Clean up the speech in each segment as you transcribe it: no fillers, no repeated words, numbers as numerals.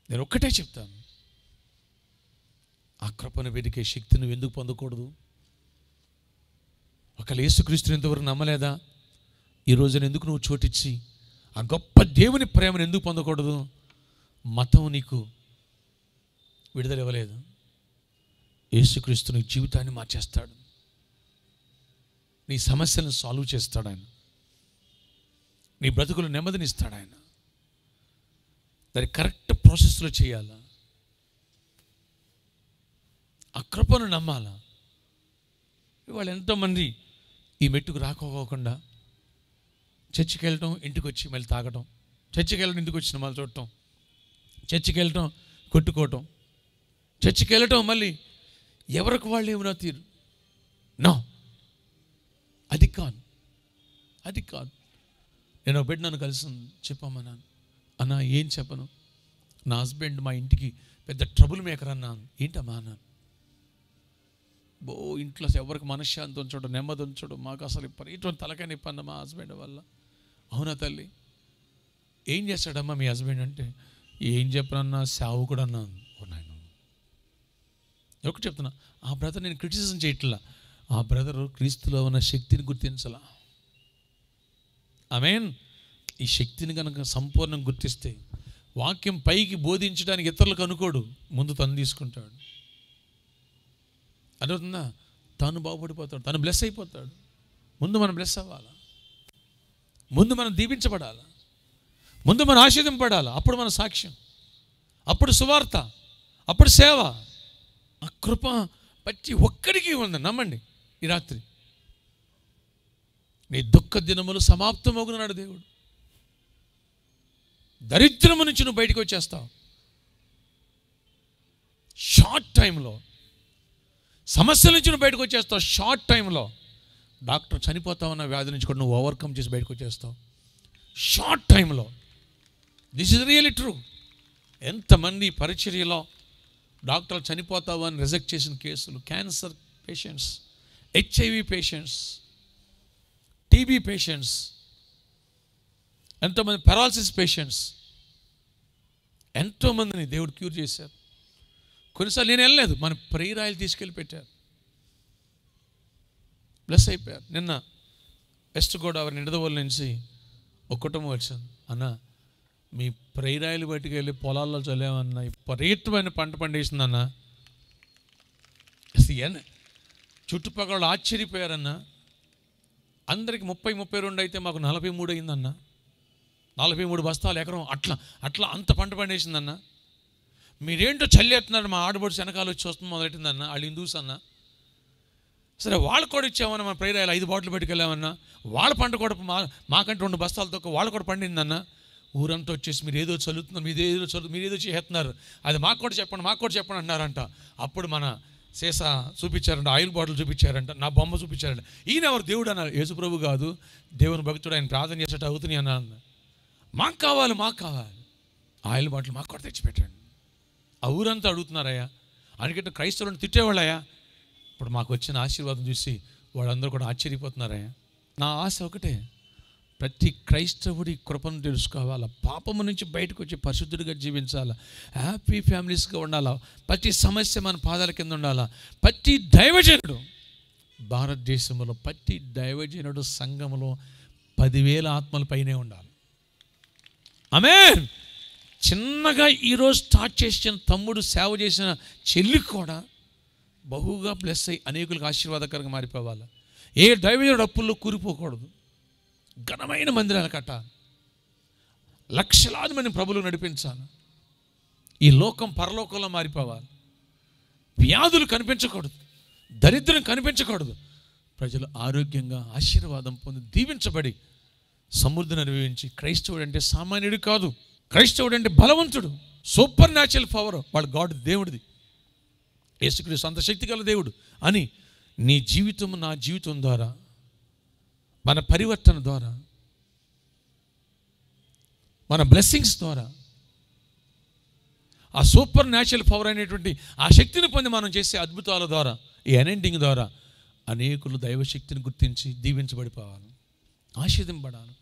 నేను ఒక్కటే చెప్తాను, ఆ కృపను వెతికే శక్తి నువ్వు ఎందుకు పొందకూడదు? ఒకవేళ యేసుక్రీస్తుని ఇంతవరకు నమ్మలేదా? ఈ రోజున ఎందుకు నువ్వు చోటిచ్చి ఆ గొప్ప దేవుని ప్రేమను ఎందుకు పొందకూడదు? మతం నీకు విడుదల ఇవ్వలేదు. యేసుక్రీస్తు నీ జీవితాన్ని మార్చేస్తాడు, నీ సమస్యలను సాల్వ్ చేస్తాడు ఆయన, నీ బ్రతుకులు నెమ్మదినిస్తాడు ఆయన. దాన్ని కరెక్ట్ ప్రాసెస్లో చేయాలా, ఆ కృపను నమ్మాలా. ఇవాళ ఎంతోమంది ఈ మెట్టుకు రాకపోకుండా చర్చికి వెళ్ళటం, ఇంటికి వచ్చి మళ్ళీ తాగటం, చర్చికి వెళ్ళడం, ఇంటికి వచ్చిన మళ్ళీ చూడటం, చర్చికి వెళ్ళటం, కొట్టుకోవటం, చర్చికి వెళ్ళటం, మళ్ళీ ఎవరికి వాళ్ళు ఏమైనా తీరు. నో, అది కాదు, అది కాదు. నేను బిడ్డ నన్ను కలిసి చెప్పమ్మన్నాను, అన్న ఏం చెప్పను, నా హస్బెండ్ మా ఇంటికి పెద్ద ట్రబుల్ మేకర్ అన్నాను. ఏంటమ్మా అన్నాను. ఇంట్లో ఎవరికి మనశ్శాంతి ఉంచడం, నెమ్మది ఉంచడం, మాకు అసలు ఇటువంటి తలకాయ నిప్పన్న మా హస్బెండ్ వల్ల. అవునా తల్లి, ఏం చేస్తాడమ్మా మీ హస్బెండ్ అంటే, ఏం చెప్పనన్నా సేవకుడు అన్నాను. నాయన ఒకటి చెప్తున్నా, ఆ బ్రదర్ నేను క్రిటిసిజం చేయట్లా, ఆ బ్రదరు క్రీస్తులో ఉన్న శక్తిని గుర్తించాల. ఆమేన్. ఈ శక్తిని కనుక సంపూర్ణంగా గుర్తిస్తే వాక్యం పైకి బోధించడానికి ఇతరులకు అనుకోడు, ముందు తను తీసుకుంటాడు. అర్థవుతుందా? తను బాగుపడిపోతాడు, తను బ్లెస్ అయిపోతాడు. ముందు మనం బ్లెస్ అవ్వాలా, ముందు మనం దీవించబడాలా, ముందు మనం ఆశీర్వదింపబడాలా. అప్పుడు మన సాక్ష్యం, అప్పుడు సువార్త, అప్పుడు సేవ. ఆ కృప ప్రతి ఒక్కడికి ఉంది, నమ్మండి. ఈ రాత్రి నీ దుఃఖ దినములు సమాప్తమగునన్నాడు దేవుడు. దరిద్రము నుంచి నువ్వు బయటకు వచ్చేస్తావు షార్ట్ టైంలో. సమస్యల నుంచి నువ్వు బయటకు వచ్చేస్తావు షార్ట్ టైంలో. డాక్టర్ చనిపోతావన్న వ్యాధి నుంచి కూడా నువ్వు ఓవర్కమ్ చేసి బయటకు వచ్చేస్తావు షార్ట్ టైంలో. This is really true. ఎంతమంది పరిచర్యలో డాక్టర్లు చనిపోతావు అని రిజెక్ట్ చేసిన కేసులు, cancer patients, HIV patients, TB patients, ఎంతోమంది పెరాలసిస్ పేషెంట్స్, ఎంతోమందిని దేవుడు క్యూర్ చేశారు. కొన్నిసార్లు నేను వెళ్ళలేదు, మన ప్రేయర్ ఆయిల్ తీసుకెళ్ళి పెట్టారు, బ్లెస్ అయిపోయారు. నిన్న వెస్ట్ గోదావరి నిడదవోలు నుంచి ఒక కుటుంబం వచ్చింది. అన్న మీ ప్రేయర్ ఆయిల్ బయటికి వెళ్ళి పొలాల్లో చల్లామన్నా విపరీతమైన పంట పండేసిందన్న. అసలు చుట్టుపక్కల ఆశ్చర్యపోయారన్న. అందరికి 30-32 అయితే మాకు 43 అయిందన్న. 43 బస్తాలు ఎకరం, అట్లా అంత పంట పండేసిందన్న. మీరేంటో చల్లేస్తున్నారు, మా ఆడబడుచు వెనకాల వచ్చి వస్తుంది మొదలెట్టిందన్న. వాళ్ళు హిందూస్ అన్న. సరే వాళ్ళకు కూడా ఇచ్చామన్నా, మన ప్రేయర్ ఆయిల్ 5 బాటిల్ పెట్టుకెళ్ళామన్నా. వాళ్ళ పంట కూడా మాకంటే 2 బస్తాలతో వాళ్ళు కూడా పండిందన్న. ఊరంతా వచ్చేసి మీరు ఏదో చల్లుతున్నారు, మీరు ఏదో చేస్తున్నారు, అది మాకు కూడా చెప్పండి అన్నారంట. అప్పుడు మన సీసా చూపించారంట, ఆయిల్ బాటిల్ చూపించారంట, నా బొమ్మ చూపించారంట. ఈయన ఎవరు? దేవుడు అన్నారు. యేసుప్రభు కాదు, దేవుని భక్తుడు, ఆయన ప్రార్థన చేసేట అవుతున్నాయి అన్నారు. మాకు కావాలి ఆయిల్ బాటిల్ మాకు కూడా తెచ్చిపెట్టండి. ఆ ఊరంతా అడుగుతున్నారయ్యా. అందుకంటే క్రైస్తవులను తిట్టేవాళ్ళయ్యా. ఇప్పుడు మాకు వచ్చిన ఆశీర్వాదం చూసి వాళ్ళందరూ కూడా ఆశ్చర్యపోతున్నారయ్యా. నా ఆశ ఒకటే, ప్రతి క్రైస్తవుడి కృపను తెలుసుకోవాలా, పాపము నుంచి బయటకు వచ్చి పరిశుద్ధుడిగా జీవించాలా, హ్యాపీ ఫ్యామిలీస్గా ఉండాలా, ప్రతి సమస్య మన పాదాల కింద ఉండాలా. ప్రతి దైవజనుడు భారతదేశంలో, ప్రతి దైవజనుడు సంఘంలో 10,000 ఆత్మల పైనే ఉండాలి. ఆమేన్. చిన్నగా ఈరోజు స్టార్ట్ చేసిన తమ్ముడు, సేవ చేసిన చెల్లి కూడా బహుగా బ్లెస్ అయ్యి అనేకులకు ఆశీర్వాదకరంగా మారిపోవాలి. ఏ దైవజనుడు అప్పుల్లో కూరిపోకూడదు. ఘనమైన మందిరాలు కట్టాలి, లక్షలాది మంది ప్రభువులు నడిపించాలి. ఈ లోకం పరలోకంలో మారిపోవాలి. వ్యాధులు కనిపించకూడదు, దరిద్రం కనిపించకూడదు. ప్రజలు ఆరోగ్యంగా ఆశీర్వాదం పొంది దీవించబడి సమృద్ధిని అనుభవించి, క్రైస్తవుడు అంటే సామాన్యుడు కాదు, క్రైస్తవుడు అంటే బలవంతుడు, సూపర్ న్యాచురల్ పవర్, వాడు గాడ్, దేవుడిది, యేసుక్రీస్తు అంత శక్తి గల దేవుడు అని నీ జీవితం, నా జీవితం ద్వారా, మన పరివర్తన ద్వారా, మన బ్లెస్సింగ్స్ ద్వారా, ఆ సూపర్ న్యాచురల్ పవర్ అనేటువంటి ఆ శక్తిని పొంది మనం చేసే అద్భుతాల ద్వారా, ఈ అనెండింగ్ ద్వారా అనేకులు దైవశక్తిని గుర్తించి దీవించబడిపోవాలి, ఆశీర్వదింపబడాలి,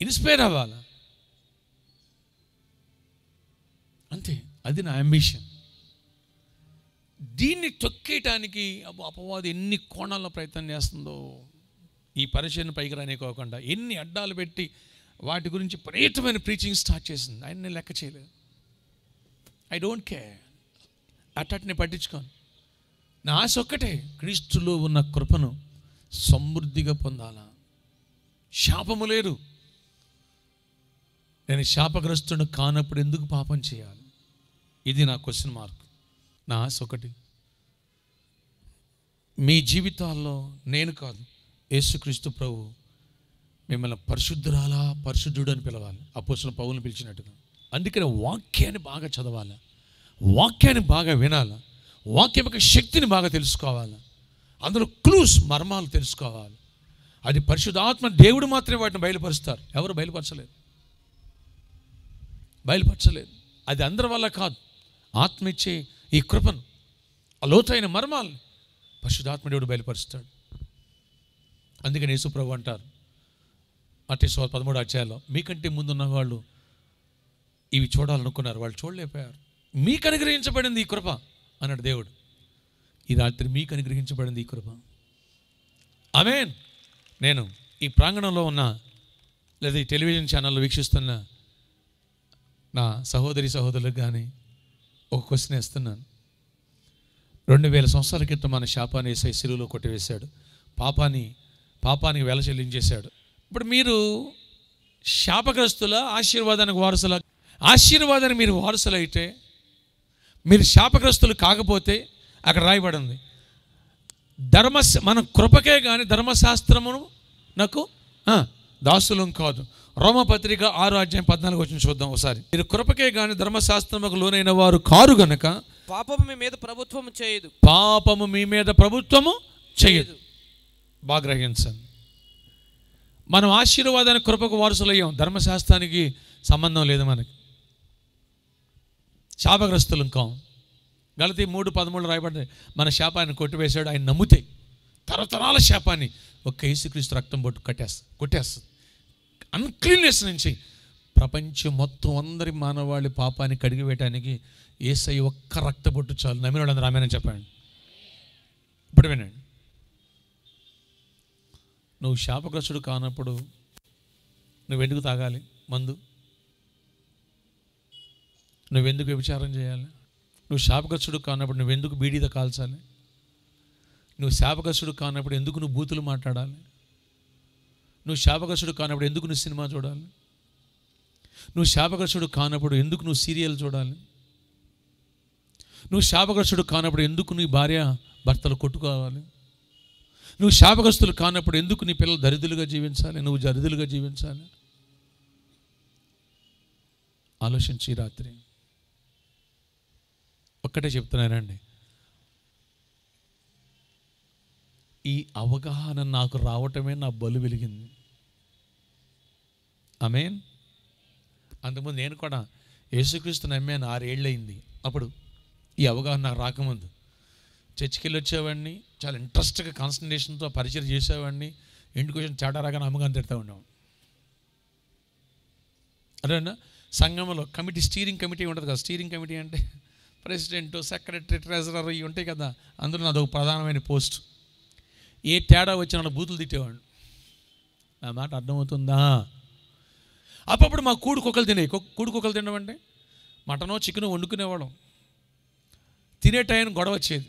ఇన్స్పైర్ అవ్వాలి. అంతే. అది నా అంబిషన్. దీన్ని తొక్కేయటానికి అపవాది ఎన్ని కోణాల్లో ప్రయత్నం చేస్తుందో, ఈ పరిచయం పైకి రానికోకుండా ఎన్ని అడ్డాలు పెట్టి వాటి గురించి విపరీతమైన ప్రీచింగ్ స్టార్ట్ చేసింది. ఆయన నేను లెక్క చేయలేదు. ఐ డోంట్ కేర్, అట్టని పట్టించుకోను. నా ఆశ ఒక్కటే, క్రీస్తులో ఉన్న కృపను సమృద్ధిగా పొందాలా. శాపము లేదు. నేను శాపగ్రస్తుడు కానప్పుడు ఎందుకు పాపం చేయాలి? ఇది నా క్వశ్చన్ మార్క్. నా ఆశ ఒకటి, మీ జీవితాల్లో నేను కాదు, యేసుక్రీస్తు ప్రభు మిమ్మల్ని పరిశుద్ధురాలా పరిశుద్ధుడు అని పిలవాలి, అపోస్తలుడైన పౌలుని పిలిచినట్టుగా. అందుకని వాక్యాన్ని బాగా చదవాలి, వాక్యాన్ని బాగా వినాలి, వాక్యం యొక్క శక్తిని బాగా తెలుసుకోవాలి, అందులో క్లూస్ మర్మాలు తెలుసుకోవాలి. అది పరిశుద్ధాత్మ దేవుడు మాత్రమే వాటిని బయలుపరుస్తారు, ఎవరు బయలుపరచలేదు. అది అందరి వల్ల కాదు. ఆత్మ ఇచ్చే ఈ కృపను, ఆ లోతైన మర్మాలను పరిశుద్ధాత్మ దేవుడు బయలుపరుస్తాడు. అందుకని యేసు ప్రభు అంటారు మత్తయి 13వ అధ్యాయంలో, మీకంటే ముందున్న వాళ్ళు ఇవి చూడాలనుకున్నారు, వాళ్ళు చూడలేకపోయారు. మీకు అనుగ్రహించబడింది ఈ కృప అన్నాడు దేవుడు. ఈ రాత్రి మీకు అనుగ్రహించబడింది ఈ కృప. ఆమేన్. నేను ఈ ప్రాంగణంలో ఉన్న లేదా ఈ టెలివిజన్ ఛానల్లో వీక్షిస్తున్న నా సహోదరి సహోదరులకు కానీ ఒక క్వశ్చన్ వేస్తున్నాను. 2000 సంవత్సరాల క్రితం మన శాపాన్ని యేసయ్య శిలువలో కొట్టివేశాడు, పాపానికి వెల చెల్లించేశాడు. ఇప్పుడు మీరు శాపగ్రస్తుల, ఆశీర్వాదానికి వారసుల? ఆశీర్వాదానికి మీరు వారసులు అయితే, మీరు శాపగ్రస్తులు కాకపోతే అక్కడ రాయబడింది మన కృపకే కానీ ధర్మశాస్త్రమును నాకు దాసులం కాదు. రోమపత్రిక 6వ అధ్యాయం 14 వచ్చిన చూద్దాం ఒకసారి. మీరు కృపకే కానీ ధర్మశాస్త్రముకు లోనైన వారు కారు గనక పాపము మీ మీద ప్రభుత్వము చేయదు. పాపము మీ మీద ప్రభుత్వము చేయదు. బాగా గ్రహించండి. మనం ఆశీర్వాదానికి కృపకు వారసులయ్యాం, ధర్మశాస్త్రానికి సంబంధం లేదు మనకి. శాపగ్రస్తులం కాం. గలతీ 3:13 రాయబడింది, మన శాపాన్ని కొట్టివేశాడు. ఆయన నమ్మితే తరతరాల శాపాన్ని ఒక్క యేసుక్రీస్తు రక్తం బొట్టు కొట్టేస్తుంది. అన్క్లీన్నెస్ నుంచి ప్రపంచం మొత్తం అందరి మానవాళి పాపాన్ని కడిగివేయటానికి యేసయ్య ఒక్క రక్తబొట్టు చాలు. నమ్మిన వాళ్ళందరూ ఆమేన్ అని చెప్పండి. ఇప్పుడు వినండి, నువ్వు శాపగ్రస్తుడు కానప్పుడు నువ్వెందుకు తాగాలి మందు? నువ్వెందుకు వ్యభిచారం చేయాలి? నువ్వు శాపగ్రస్తుడు కానప్పుడు నువ్వెందుకు బీడీద కాల్చాలి? నువ్వు శాపగ్రస్తుడు కానప్పుడు ఎందుకు నువ్వు బూతులు మాట్లాడాలి? నువ్వు శాపగ్రస్తుడు కానప్పుడు ఎందుకు నువ్వు సినిమా చూడాలి? నువ్వు శాపగ్రస్తుడు కానప్పుడు ఎందుకు నువ్వు సీరియల్ చూడాలి? నువ్వు శాపగ్రస్తుడు కానప్పుడు ఎందుకు నీ భార్య భర్తలు కొట్టుకోవాలి? నువ్వు శాపగ్రస్తులు కానప్పుడు ఎందుకు నీ పిల్లలు దరిద్రులుగా జీవించాలి, నువ్వు దరిద్రులుగా జీవించాలి? ఆలోచించి రాత్రి ఒక్కటే చెప్తున్నానండి, ఈ అవగాహన నాకు రావటమే నా బలు వెలిగింది. ఆమేన్. అంతకుముందు నేను కూడా యేసుక్రీస్తు నమ్మాను, 6 ఏళ్ళు అయింది. అప్పుడు ఈ అవగాహన నాకు రాకముందు చర్చికి వెళ్ళి వచ్చేవాడిని, చాలా ఇంట్రెస్ట్గా కాన్సన్ట్రేషన్తో పరిచయం చేసేవాడిని. ఇంటికి వచ్చిన తేడా రాగానే అమ్మగారిని తిడతా ఉన్నాం. అదేనా సంఘంలో స్టీరింగ్ కమిటీ ఉంటుంది కదా. స్టీరింగ్ కమిటీ అంటే ప్రెసిడెంట్, సెక్రటరీ, ట్రెజరర్ ఇవి ఉంటాయి కదా. అందులో నాదొక ప్రధానమైన పోస్ట్. ఏ తేడా వచ్చినా బూతులు తిట్టేవాడు. నా మాట అర్థమవుతుందా? అప్పుడు మా కూడుకొకలు తినడం అంటే మటనో చికెనో వండుకునేవాళ్ళం. తినే టైం గొడవ వచ్చేది.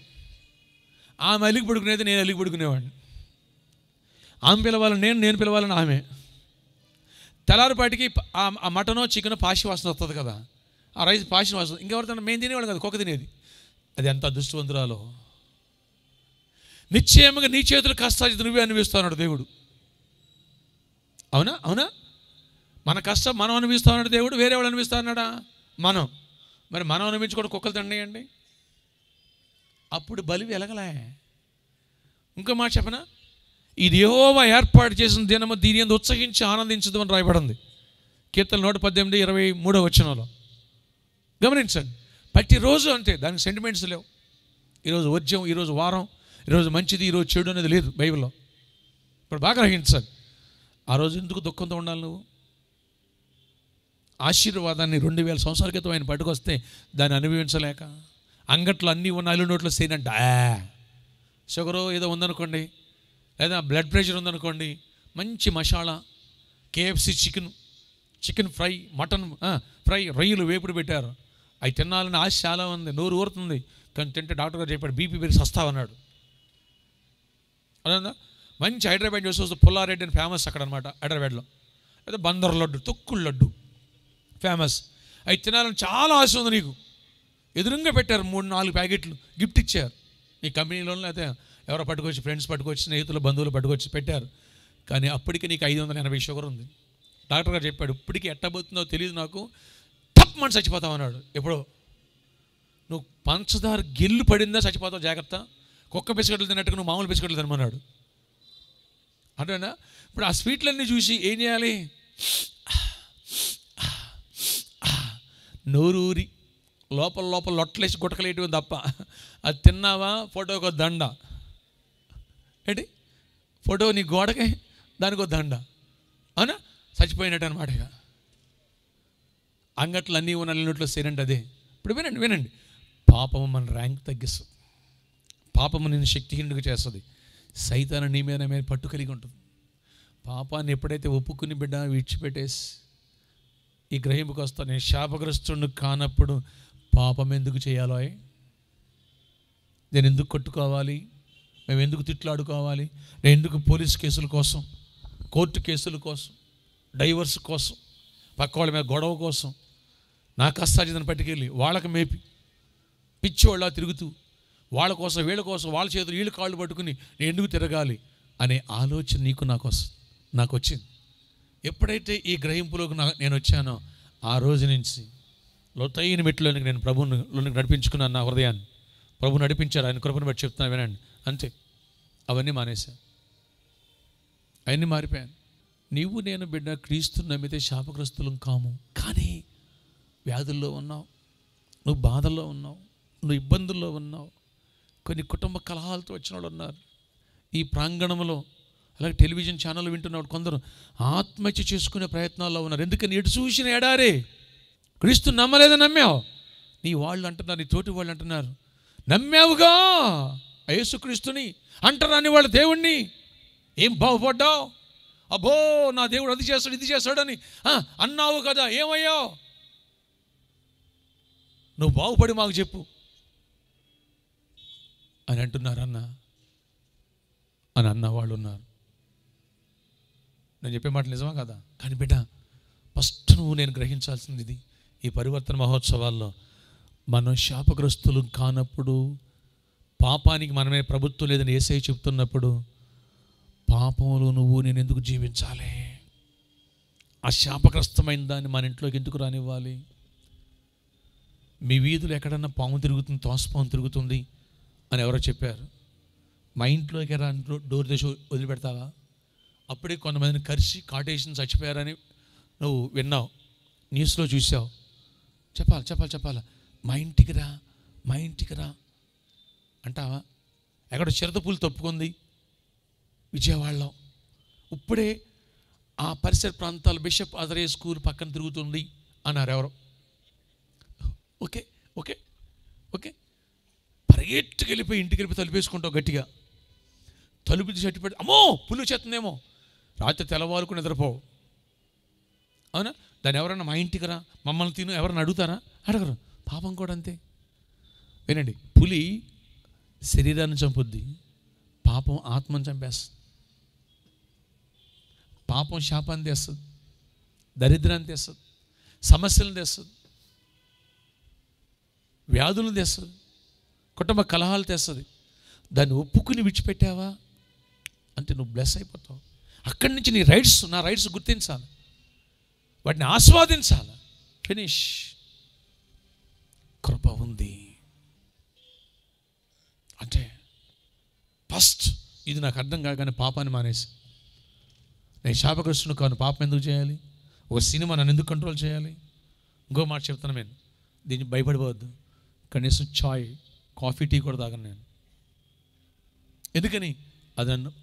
ఆమె అలిగి పడుకునేది, నేను అలిగి పడుకునేవాడిని. ఆమె పిలవాలని నేను పిలవాలని ఆమె. తెల్లారిపాటికి ఆ మటనో చికెనో పాసి వాసన వస్తుంది కదా, ఆ రైస్ పాసి వాసన. ఇంకెవరితో మేము తినేవాళ్ళం కదా, కుక్క తినేది. అది ఎంత అదృష్టవంతురాలో. నిశ్చయముగా నీ చేతులు కష్టాలు నువ్వే అనుభవిస్తున్నాడు దేవుడు. అవునా? మన కష్టం మనం అనుభవిస్తా ఉన్నాడు దేవుడు, వేరే వాళ్ళు అనుభవిస్తా ఉన్నాడా? మరి మనం అనుభవించుకోవడం కుక్కలు తండేయండి. అప్పుడు బలి వెలగలే. ఇంకో మాట చెప్పనా, ఇది యెహోవా ఏర్పాటు చేసిన దినము, దీని యందు ఉత్సహించి ఆనందించదు అని రాయబడింది. కీర్తన 118:23 వచనంలో గమనించండి. ప్రతిరోజు అంతే, దానికి సెంటిమెంట్స్ లేవు. ఈరోజు వర్జ్యం, ఈరోజు వారం, ఈరోజు మంచిది, ఈరోజు చెడు అనేది లేదు బైబిల్లో. ఇప్పుడు బాగా గ్రహించాలి. ఆ రోజు ఎందుకు దుఃఖంతో ఉండాలి నువ్వు? ఆశీర్వాదాన్ని 2000 సంవత్సరాల క్రితం ఆయన పట్టుకొస్తే దాన్ని అనుభవించలేక అంగట్లో అన్నీ ఉన్న అల్లు నోట్లో సేనంట. షుగరు ఏదో ఉందనుకోండి, లేదా బ్లడ్ ప్రెషర్ ఉందనుకోండి, మంచి masala KFC chicken fry, mutton fry, రొయ్యలు వేపుడు పెట్టారు. అవి తినాలని ఆశ చాలా ఉంది, నోరు ఊరుతుంది. కానీ తింటే డాక్టర్ గారు చెప్పాడు బీపీ పెరిగి సస్తావన్నాడు. అలా మంచి హైదరాబాద్ జ్యూస్ వస్తుంది, పుల్లారెడ్డి అని ఫేమస్ అక్కడ అనమాట హైదరాబాద్లో. అయితే బందర్ లడ్డు, తొక్కుడు లడ్డు ఫేమస్. అవి తినాలని చాలా ఆశ ఉంది నీకు. ఎదురుగా పెట్టారు 3-4 ప్యాకెట్లు గిఫ్ట్ ఇచ్చారు. ఈ కంపెనీలో అయితే ఎవరో పట్టుకొచ్చి, ఫ్రెండ్స్ పట్టుకొచ్చి, స్నేహితులు బంధువులు పట్టుకొచ్చి పెట్టారు. కానీ అప్పటికి నీకు 580 షుగర్ ఉంది. డాక్టర్ గారు చెప్పాడు ఇప్పటికీ ఎట్టబోతుందో తెలియదు నాకు, టప్ మని చచ్చిపోతామన్నాడు. ఎప్పుడో నువ్వు పంచదార గిల్లు పడిందా చచ్చిపోతావు, జాగ్రత్త. కుక్క బిస్కెట్లు తిన్నట్టుగా నువ్వు మామూలు బిస్కెట్లు తినమన్నాడు. అంటేనా ఇప్పుడు ఆ స్వీట్లన్నీ చూసి ఏం చేయాలి, నోరూరి లోపల లొట్టలేసి గుట్టకలేయటం తప్ప. అది తిన్నావా ఫోటోకి దండ, ఏంటి ఫోటో నీ గోడకే దానికో దండ, అవునా, చచ్చిపోయినట్టు అనమాట. ఇక అంగట్లు అన్నీ ఉన్న నోట్లో సేనండి అదే. ఇప్పుడు వినండి, పాపము మన ర్యాంక్ తగ్గిస్తుంది, పాపము నేను శక్తిహీనుడిగా చేస్తుంది, సైతాను నీ మీద పట్టు కలిగి ఉంటుంది. పాపాన్ని ఎప్పుడైతే ఒప్పుకుని బిడ్డ విడిచిపెట్టేసి ఈ గ్రహింపుకి వస్తా, నేను శాపగ్రస్తుడిని కానప్పుడు పాపం ఎందుకు చేయాలో, నేను ఎందుకు కొట్టుకోవాలి, మేము ఎందుకు తిట్లాడుకోవాలి, నేను ఎందుకు పోలీస్ కేసుల కోసం, కోర్టు కేసుల కోసం, డైవర్స్ కోసం, పక్క వాళ్ళ మీద గొడవ కోసం, నా కష్టార్జితను పట్టుకెళ్ళి వాళ్ళకి మేపి పిచ్చివాళ్ళ తిరుగుతూ వాళ్ళ కోసం వీళ్ళ కోసం వాళ్ళ చేతులు వీళ్ళ కాళ్ళు పట్టుకుని నేను ఎందుకు తిరగాలి అనే ఆలోచన నాకు వచ్చింది. ఎప్పుడైతే ఈ గ్రహింపులోకి నేను వచ్చానో ఆ రోజు నుంచి లోతైన మెట్లోనికి నేను ప్రభువులోనికి నడిపించుకున్నాను. నా హృదయాన్ని ప్రభు నడిపించారు, ఆయన కృపను బట్టి చెప్తున్నాను వినండి. అంతే, అవన్నీ మానేశాను, అవన్నీ మారిపోయాను. నీవు నేను బిడ్డ క్రీస్తు నమ్మితే శాపగ్రస్తులం కాము. కానీ వ్యాధుల్లో ఉన్నావు, నువ్వు బాధల్లో ఉన్నావు, నువ్వు ఇబ్బందుల్లో ఉన్నావు. కొన్ని కుటుంబ కలహాలతో వచ్చిన వాళ్ళు ఉన్నారు ఈ ప్రాంగణంలో. అలాగే టెలివిజన్ ఛానల్ వింటున్నవాడు కొందరు ఆత్మహత్య చేసుకునే ప్రయత్నాల్లో ఉన్నారు. ఎందుకని ఎటు చూసిన ఎడారే, క్రీస్తు నమ్మలేదని నమ్మావు. నీ వాళ్ళు అంటున్నారు, నీ తోటి వాళ్ళు అంటున్నారు నమ్మావుగా యేసుక్రీస్తుని, అంటరాని వాళ్ళ దేవుణ్ణి, ఏం బాగుపడ్డావు, అబ్బో నా దేవుడు అది చేస్తాడు ఇది చేస్తాడని అన్నావు కదా, ఏమయ్యావు? నువ్వు బాగుపడి మాకు చెప్పు అని అంటున్నారు అని అన్నవాళ్ళు ఉన్నారు. నేను చెప్పే మాట నిజమా కదా? కానీ బిడ్డ ఫస్ట్ నేను గ్రహించాల్సింది ఇది, ఈ పరివర్తన మహోత్సవాల్లో మనం శాపగ్రస్తులు కానప్పుడు, పాపానికి మనమే ప్రభుత్వం లేదని యేసయ్య చెప్తున్నప్పుడు, పాపంలో నువ్వు నేను ఎందుకు జీవించాలి? ఆ శాపగ్రస్తమైన దాన్ని మన ఇంట్లోకి ఎందుకు రానివ్వాలి? మీ వీధులు ఎక్కడన్నా పాము తిరుగుతుంది, తోసపాము తిరుగుతుంది అని ఎవరో చెప్పారు. మా ఇంట్లోకి రా డోర్ తెచ్చి వదిలిపెడతావా? అప్పుడే కొంతమందిని కరిచి కాటేషన్ చచ్చిపోయారని నువ్వు విన్నావు, న్యూస్లో చూసావు. చెప్పాలి మా ఇంటికి రా అంటావా? ఎక్కడ చిరతపూలు తప్పుకుంది విజయవాడలో, ఇప్పుడే ఆ పరిసర ప్రాంతాలు బిషప్ అదరే స్కూల్ పక్కన తిరుగుతుంది అన్నారు ఎవరో. ఓకే పరిగెట్టుకు వెళ్ళిపోయి ఇంటికి వెళ్ళిపోయి తలుపేసుకుంటావు గట్టిగా. తలుపు చెట్టు పెట్టి అమ్మో పుల్లు చేస్తుందేమో, రాత్రి తెల్లవారుకు నిద్రపోవు, అవునా? దాన్ని ఎవరన్నా మా ఇంటికి రా మమ్మల్ని తిను ఎవరన్నా అడగరు. పాపం కూడా అంతే. వినండి, పులి శరీరాన్ని చంపుద్ది, పాపం ఆత్మను చంపేస్తుంది. పాపం శాపాన్ని తెస్తుంది, దరిద్రాన్ని తెస్తుంది, సమస్యలను తెస్తుంది, వ్యాధులను తెస్తుంది, కుటుంబ కలహాలు తెస్తుంది. దాన్ని ఒప్పుకుని విడిచిపెట్టావా అంటే నువ్వు బ్లెస్ అయిపోతావు. అక్కడి నుంచి నా రైట్స్ గుర్తించాలి, వాటిని ఆస్వాదించాలి. ఫినిష్. కృప ఉంది అంటే ఫస్ట్ ఇది నాకు అర్థం కాగానే పాపాన్ని మానేసి, నేను శాపగ్రస్తుని కాను, పాపం ఎందుకు చేయాలి? ఒక సినిమా నన్ను ఎందుకు కంట్రోల్ చేయాలి? ఇంకో మాట చెప్తాను నేను, దీన్ని భయపడిపోవద్దు. కనీసం కాఫీ టీ కూడా తాగను నేను. ఎందుకని?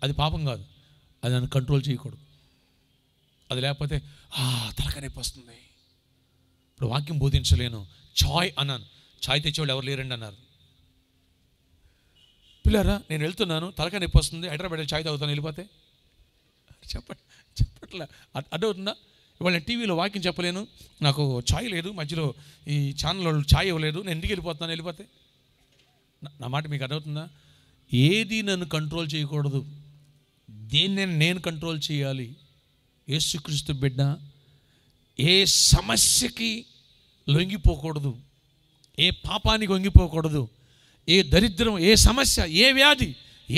అది పాపం కాదు, అది నన్ను కంట్రోల్ చేయకూడదు. అది లేకపోతే తలకాయ నొప్పి వస్తుంది, ఇప్పుడు వాక్యం బోధించలేను, చాయ్ అన్నాను, చాయ్ తెచ్చేవాళ్ళు ఎవరు లేరండి అన్నారు. పిల్లారా నేను వెళ్తున్నాను, తలకాయ నొప్పి వస్తుంది, హైదరాబాద్ చాయ్ తాగుతాను, వెళ్ళిపోతే చెప్పట్లే అడ్డవుతుందా? ఇవాళ నేను టీవీలో వాక్యం చెప్పలేను, నాకు చాయ్ లేదు, మధ్యలో ఈ ఛానల్ వాళ్ళు చాయ్ ఇవ్వలేదు, నేను ఇంటికి వెళ్ళిపోతున్నాను, వెళ్ళిపోతే నా మాట మీకు అర్థమవుతుందా? ఏది నన్ను కంట్రోల్ చేయకూడదు, దేన్ని నేను కంట్రోల్ చేయాలి. యేసుక్రీస్తు బిడ్డ ఏ సమస్యకి లొంగిపోకూడదు, ఏ పాపానికి వంగిపోకూడదు, ఏ దరిద్రం, ఏ సమస్య, ఏ వ్యాధి,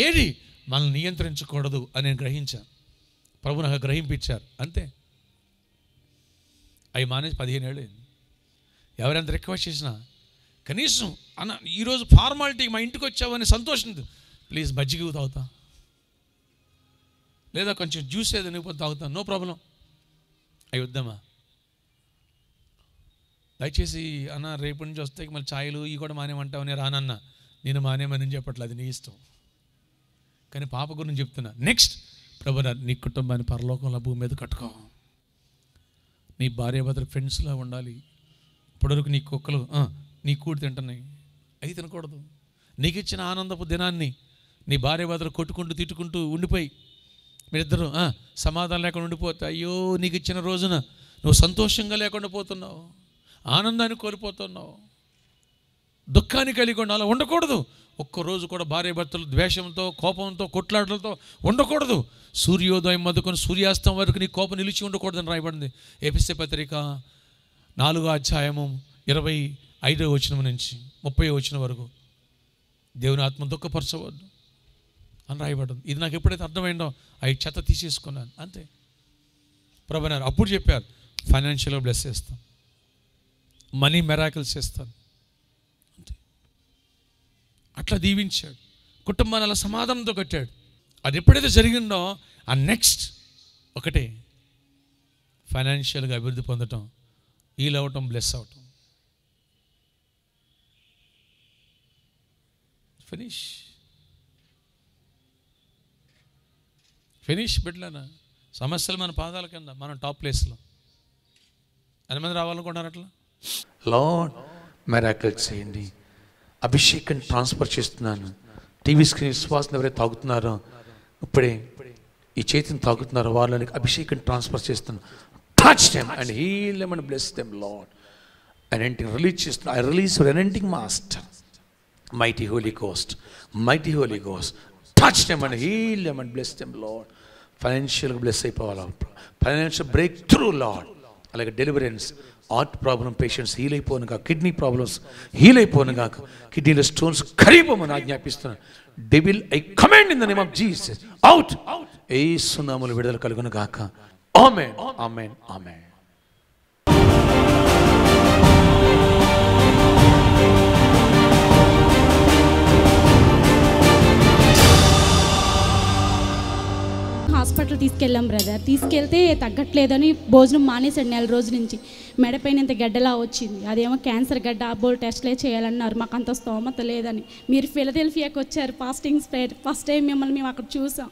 ఏది మనల్ని నియంత్రించకూడదు అని నేను గ్రహించాను. ప్రభు నాకు గ్రహింపించారు, అంతే. అవి మానేసి 15 ఏళ్ళు అయింది. ఎవరెంత రిక్వెస్ట్ చేసినా కనీసం అన్న ఈరోజు ఫార్మాలిటీకి మా ఇంటికి వచ్చావని సంతోషం, ప్లీజ్ మజ్జిగ తాగుతా, లేదా కొంచెం జ్యూస్ ఏదో నింపుకొని తాగుతాను, నో ప్రాబ్లం. అవి వద్దామా? దయచేసి అన్న రేపటి నుంచి వస్తే మళ్ళీ ఛాయలు ఇవి కూడా మానేమంటావని రానన్నా, నేను మానేమని చెప్పట్లేదు, అది నీ ఇష్టం. కానీ పాప గురించి చెప్తున్నా. నెక్స్ట్ ప్రభువా నీ కుటుంబాన్ని పరలోకంలో భూమి మీద కట్టుకో, నీ భార్య భర్తలు ఫ్రెండ్స్లా ఉండాలి. ఇప్పటివరకు నీ కుక్కలు నీ కూడి తింటున్నాయి, అవి తినకూడదు. నీకు ఇచ్చిన ఆనందపు దినాన్ని నీ భార్య భర్తలు కొట్టుకుంటూ తిట్టుకుంటూ ఉండిపోయి మీరిద్దరు సమాధానం లేకుండా ఉండిపోతే, అయ్యో నీకు ఇచ్చిన రోజున నువ్వు సంతోషంగా లేకుండా పోతున్నావు, ఆనందాన్ని కోల్పోతున్నావు, దుఃఖాన్ని కలిగి ఉండాలి. అలా ఉండకూడదు. ఒక్కరోజు కూడా భార్య భర్తలు ద్వేషంతో, కోపంతో, కొట్లాటలతో ఉండకూడదు. సూర్యోదయం మొదలుకొని సూర్యాస్తం వరకు నీ కోపం నిలిచి ఉండకూడదని రాయబడింది. ఎఫెసీ పత్రిక 4వ అధ్యాయము 25వ వచనం నుంచి 30వ వచనం వరకు. దేవుని ఆత్మ దుఃఖపరచవద్దు అని రాయబడింది. ఇది నాకు ఎప్పుడైతే అర్థమైందో అవి చెత్త తీసేసుకున్నాను, అంతే. ప్రభువారు అప్పుడు చెప్పారు, ఫైనాన్షియల్గా బ్లెస్ చేస్తాను, మనీ మెరాకిల్స్ చేస్తాను, అంతే. అట్లా దీవించాడు, కుటుంబాన్ని అలా సమాధానంతో కట్టాడు. అది ఎప్పుడైతే జరిగిందో ఆ నెక్స్ట్ ఒకటే, ఫైనాన్షియల్గా అభివృద్ధి పొందటం, హీల్ అవ్వటం, బ్లెస్ అవటం. ఫినిష్ బిడ్డలనా. సమస్యలు మన పాదాల కింద, మనం టాప్ ప్లేస్లో. ఎంతమంది రావాలనుకుంటున్నారు అట్లా? లార్డ్ మెరాకిల్స్ చేయండి. అభిషేకం ట్రాన్స్ఫర్ చేస్తున్నాను. టీవీ స్క్రీన్ విశ్వాసం ఎవరైతే తాగుతున్నారో, ఇప్పుడే ఈ చేతిని తాగుతున్నారో వాళ్ళకి అభిషేకం ట్రాన్స్ఫర్ చేస్తున్నాను. Touch them and heal them and bless them Lord. anointing release చేస్తున్నా. I release your anointing master, mighty Holy Ghost, mighty Holy Ghost. Touch them and heal them and bless them, Lord. Financial bless అయిపోవాలి, financial breakthrough Lord. అలాగే deliverance, heart problem patients heal అయిపోను కాక, kidney problems heal అయిపోను కాక, కిడ్నీలో stones కరిగిపోమని ఆజ్ఞాపిస్తున్నాను. Devil I command in the name of Jesus, out. యేసు నామములో విడుదల కలుగును గాక. ఆమేన్, ఆమేన్, ఆమేన్. హాస్పిటల్ తీసుకెళ్ళాం బ్రదర్. తీసుకెళ్తే తగ్గట్లేదని భోజనం మానేసాడు 4 రోజుల నుంచి. మెడపైన ఇంత గడ్డలా వచ్చింది, అదేమో క్యాన్సర్ గడ్డ, అబ్బోలు టెస్ట్లే చేయాలన్నారు. మాకు అంత స్తోమత లేదని. మీరు ఫిలదెల్ఫియాకి వచ్చారు ఫాస్టింగ్స్ ప్రేయర్, ఫస్ట్ టైం మిమ్మల్ని మేము అక్కడ చూసాం.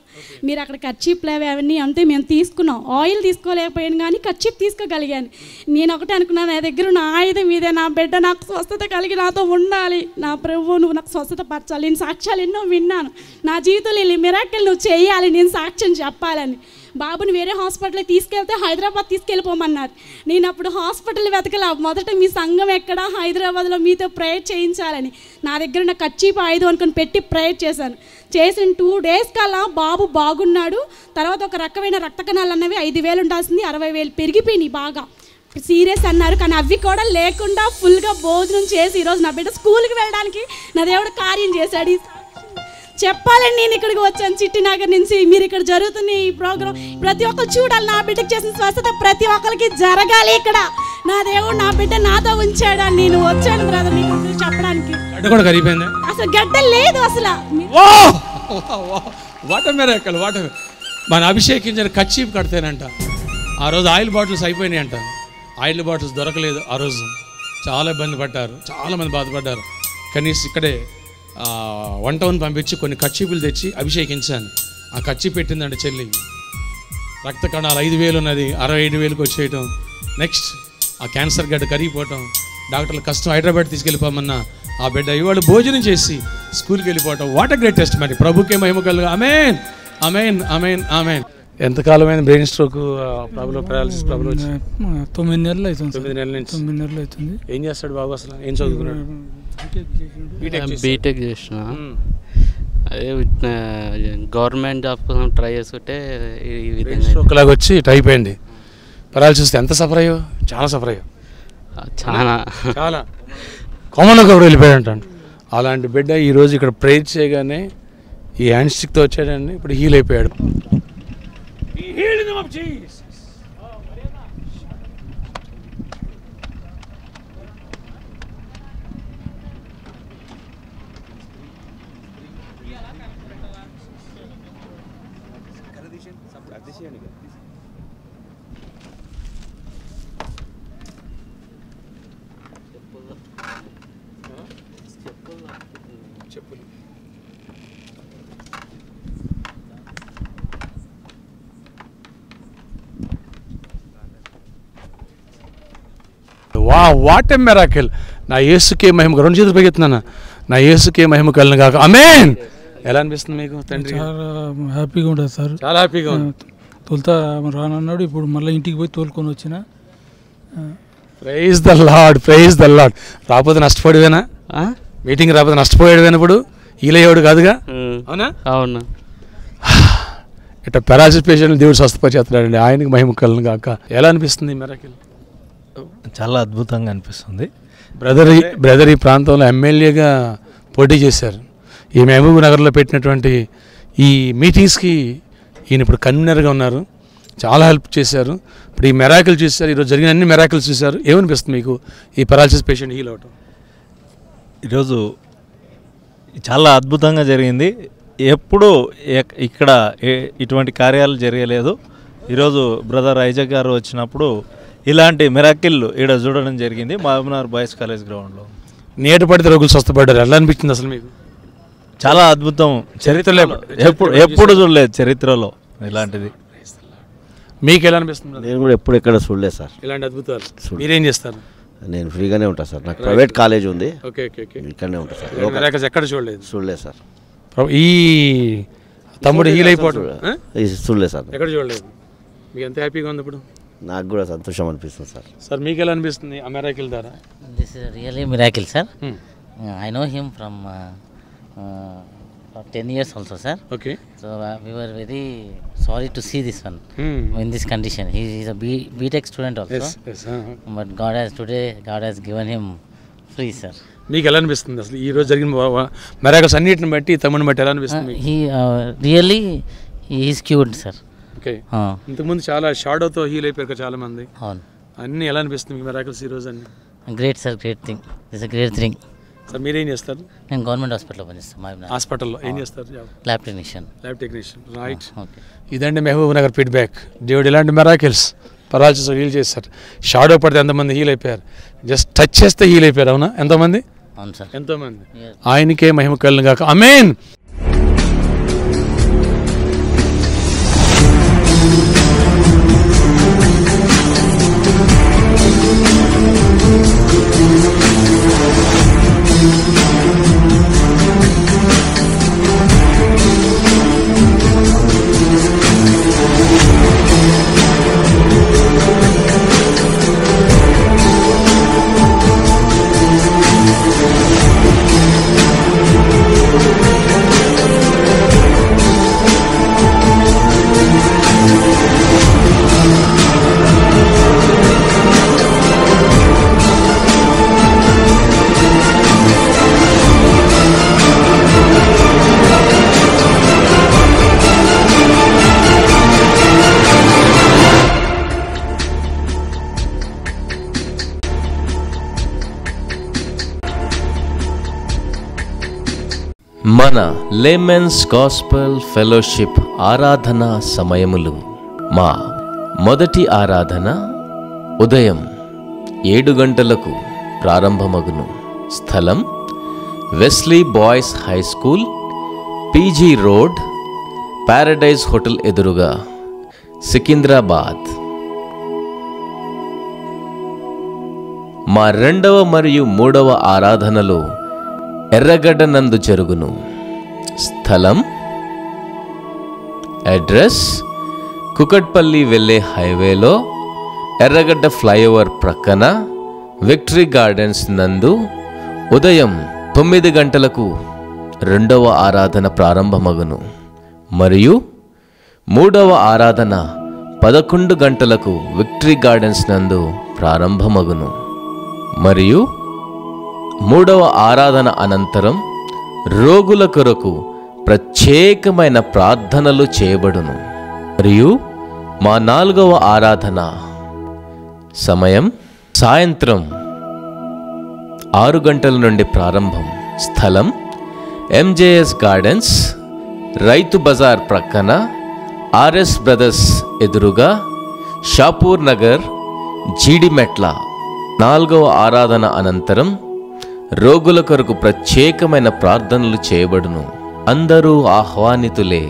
మీరు అక్కడ కర్చీప్లు అవన్నీ అంతే మేము తీసుకున్నాం. ఆయిల్ తీసుకోలేకపోయాను కానీ కర్చీప్ తీసుకోగలిగాను. నేను ఒకటే అనుకున్నాను, నా దగ్గర ఉన్న ఆయుధం ఇదే, నా బిడ్డ నాకు స్వస్థత కలిగి నాతో ఉండాలి, నా ప్రభువు నువ్వు నాకు స్వస్థత పరచాలి. నేను సాక్ష్యాలు ఎన్నో విన్నాను, నా జీవితంలో ఈ మిరాకిల్ నువ్వు చేయాలి, నేను సాక్ష్యం చెప్పాలని. బాబుని వేరే హాస్పిటల్కి తీసుకెళ్తే హైదరాబాద్ తీసుకెళ్ళిపోమన్నారు. నేను అప్పుడు హాస్పిటల్ వెతకలా, మొదట మీ సంఘం ఎక్కడ, హైదరాబాద్లో మీతో ప్రేయర్ చేయించాలని. నా దగ్గర ఉన్న కర్చీపు ఆయుధం అనుకుని పెట్టి ప్రేయర్ చేశాను. చేసిన 2 days కల్లా బాబు బాగున్నాడు. తర్వాత ఒక రకమైన రక్త కణాలు అన్నవి 5,000 ఉండాల్సింది 60,000 పెరిగిపోయినాయి. బాగా సీరియస్ అన్నారు, కానీ అవి కూడా లేకుండా ఫుల్గా భోజనం చేసి ఈరోజు నా బిడ్డ స్కూల్కి వెళ్ళడానికి నా దేవుడు కార్యం చేశాడు. చెప్పాలని నేను ఇక్కడికి వచ్చాను చిట్టినగర్ నుంచి. మీరు ఇక్కడ జరుగుతున్న ఈ ప్రోగ్రాం ప్రతి ఒక్కరు చూడాలి. నా బిడ్డకు చేసిన స్వస్థత ప్రతి ఒక్కరికి జరగాలి. ఇక్కడ నా దేవుడు నా బిడ్డ నాతో ఉంచాడు అని నేను వచ్చాను బ్రదర్ నీకు చెప్పడానికి. అసలు గడ్డ లేదు అసలు. మన అభిషేకించిన కర్చీఫ్ కడితేనంట ఆ రోజు ఆయిల్ బాటిల్స్ అయిపోయినాయంట. ఆయిల్ బాటిల్స్ దొరకలేదు ఆ రోజు. చాలా ఇబ్బంది పడ్డారు, చాలామంది బాధపడ్డారు. కనీసం ఇక్కడే 1 టౌన్ పంపించి కొన్ని కర్చీపులు తెచ్చి అభిషేకించాను. ఆ కర్చీపు పెట్టిందండి చెల్లి. రక్త కణాలు 5,000 ఉన్నది 65,000కి వచ్చేయటం. నెక్స్ట్ ఆ క్యాన్సర్ గడ్డ కరిగిపోవటం, డాక్టర్లు కష్టం హైదరాబాద్ తీసుకెళ్ళిపోమన్నా ఆ బిడ్డ ఇవాళ భోజనం చేసి స్కూల్కి వెళ్ళిపోవటం. వాట్ ఎ గ్రేట్ టెస్ట్ మరి. ప్రభుకే మహిమ కలుగు. ఆమేన్ ఆమేన్ ఆమేన్ ఆమేన్. ఎంతకాలమైన brain stroke problem, paralysis problem వచ్చి 9 నెలలు అవుతుంది. 9 నెలల నుంచి. 9 నెలలు అవుతుంది. ఏం చేస్తాడు బాబు అసలు? ఏం చదువుకున్నాడు? బీటెక్ చేసిన. అదే గవర్నమెంట్ జాబ్ కోసం ట్రై చేస్తుంటే ఈ విధంగా స్ట్రోక్ లాగా వచ్చి ఇటు అయిపోయింది. పారాలిసిస్ ఎంత సఫర్ అయ్యో? చాలా సఫర్ అయ్యో, చాలా చాలా కామన్గా ఎవరు వెళ్ళిపోయాడు అంటాను. అలాంటి బిడ్డ ఈరోజు ఇక్కడ ప్రేర్ చేయగానే ఈ హ్యాండ్ స్టిక్తో వచ్చాడండి, ఇప్పుడు హీల్ అయిపోయాడు. What a miracle. నా యేసుకే మహిమ. 2 చేతులు పైకెత్తున్నాను. నా యేసుకే మహిమ కలను కాక. ఆమేన్. ఎలా అనిపిస్తుంది మీకు తండ్రి? చాలా హ్యాపీగా ఉంటుంది సార్. చాలా హ్యాపీగా ఉంది. తొలుతా రానన్నాడు, ఇప్పుడు మళ్ళీ ఇంటికి పోయి తోలుకొని వచ్చిన. Praise the lord, praise the lord. రాకపోతే నష్టపోయాడువేనా? మీటింగ్ రాకపోతే నష్టపోయాడువేనా? ఇప్పుడు ఈలయ్యేవాడు కాదుగా, అవునా? అవును. ఇట్లా పారాలిసిస్ పేషెంట్ దేవుడు స్వస్థపరిచేస్తున్నాడండి. ఆయనకి మహిమ కలను కాక. ఎలా అనిపిస్తుంది మిరాకిల్? చాలా అద్భుతంగా అనిపిస్తుంది. బ్రదర్ ఈ ప్రాంతంలో ఎమ్మెల్యేగా పోటీ చేశారు. ఈ మహబూబ్ నగర్లో పెట్టినటువంటి ఈ మీటింగ్స్కి ఈయన ఇప్పుడు కన్వీనర్గా ఉన్నారు. చాలా హెల్ప్ చేశారు. ఇప్పుడు ఈ మెరాకిల్ చూశారు, ఈరోజు జరిగిన అన్ని మెరాకిల్స్ చూశారు. ఏమనిపిస్తుంది మీకు ఈ పారాలిసిస్ పేషెంట్ హీల్ అవటం? ఈరోజు చాలా అద్భుతంగా జరిగింది. ఎప్పుడు ఇక్కడ ఇటువంటి కార్యాలు జరగలేదు. ఈరోజు బ్రదర్ ఐజక్ గారు వచ్చినప్పుడు ఇలాంటి మిరాకిల్ ఇక్కడ చూడడం జరిగింది మహబూబ్నగర్ బాయ్స్ కాలేజ్ గ్రౌండ్లో. నీట పడితే రోగులు స్వస్థపడ్డారు. ఎలా అనిపించింది అసలు మీకు? చాలా అద్భుతం. చరిత్రలో ఎప్పుడు చూడలేదు చరిత్రలో ఇలాంటిది. మీకు ఎలా అనిపిస్తుంది? నేను కూడా ఎప్పుడు ఎక్కడ చూడలేదు సార్ ఇలాంటి అద్భుతాలు. మీరేం చేస్తారు? నేను ఫ్రీగానే ఉంటాను సార్. నాకు ప్రైవేట్ కాలేజ్ ఉంది. Okay okay okay. ఇక్కడనే ఉంటాను సార్. మిరాకిల్స్ ఎక్కడ చూడలేదు? చూడలేదు సార్. ఈ తమ్ముడు హీల్ అయిపోవడం చూడలేదు సార్. ఎక్కడ చూడలేదు. మీకు ఎంత హ్యాపీగా ఉంది ఇప్పుడు? నాకు కూడా సంతోషం అనిపిస్తుంది సార్. సార్ మీకు ఎలా అనిపిస్తుంది ఆ మిరాకిల్ ద్వారా? This is really miracle sir. I know him from 10 years also sir. Okay. So we were very sorry to see this one in this condition. He is a BTech student also. Yes, yes. But God has given him free sir. మీకు ఎలా అనిపిస్తుంది అసలు ఈ రోజు జరిగిన miracles అన్నిటిని బట్టి తమ్ముడిని బట్టి ఎలా అనిపిస్తుంది? He really is cured sir. Okay. ఇంతకుముందు చాలా షాడోతో హీల్ అయిపోయారు చాలా మంది. అవును. అన్నీ ఎలా అనిపిస్తుంది మీకు మిరాకిల్స్ ఈ రోజు అన్ని? Great sir, great thing. This a great thing. Sir మీరేం చేస్తారు? నేను గవర్నమెంట్ హాస్పిటల్లో పనిచేస్తాను. హాస్పిటల్లో ఏం చేస్తారు? Lab technician. రైట్. ఇదండి మహబూబ్ నగర్ ఫీడ్బ్యాక్. దేవుడు ఇలాంటి మిరాకిల్స్ పారాలిసిస్ హీల్ చేస్తారు. షాడో పడితే ఎంతమంది హీల్ అయిపోయారు? జస్ట్ టచ్ చేస్తే హీల్ అయిపోయారు. అవునా? ఎంతోమంది? అవును సార్, ఎంతోమంది. ఆయనకే మహిమ కలుగును గాక. ఆమేన్. మన లేమెన్స్ గాస్పెల్ ఫెలోషిప్ ఆరాధన సమయములు. మా మొదటి ఆరాధన ఉదయం 7 గంటలకు ప్రారంభమగును. స్థలం Wesley boys high school, PG road, Paradise hotel ఎదురుగా, సికింద్రాబాద్. మా 2వ మరియు 3వ ఆరాధనలు ఎర్రగడ్డ నందు జరుగును. స్థలం, అడ్రస్ కుకట్పల్లి వెళ్ళే హైవేలో ఎర్రగడ్డ ఫ్లైఓవర్ ప్రక్కన విక్టరీ గార్డెన్స్ నందు ఉదయం 9 గంటలకు 2వ ఆరాధన ప్రారంభమగును మరియు 3వ ఆరాధన 11 గంటలకు విక్టరీ గార్డెన్స్ నందు ప్రారంభమగును మరియు 3వ ఆరాధన అనంతరం రోగుల కొరకు ప్రత్యేకమైన ప్రార్థనలు చేయబడును మరియు మా 4వ ఆరాధన సమయం సాయంత్రం 6 గంటల నుండి ప్రారంభం. స్థలం ఎంజేఎస్ గార్డెన్స్, రైతు బజార్ ప్రక్కన ఆర్ఎస్ బ్రదర్స్ ఎదురుగా షాపూర్ నగర్, జీడిమెట్ల. 4వ ఆరాధన అనంతరం రోగుల కొరకు ప్రత్యేకమైన ప్రార్థనలు చేయబడును. అందరూ ఆహ్వానితులే.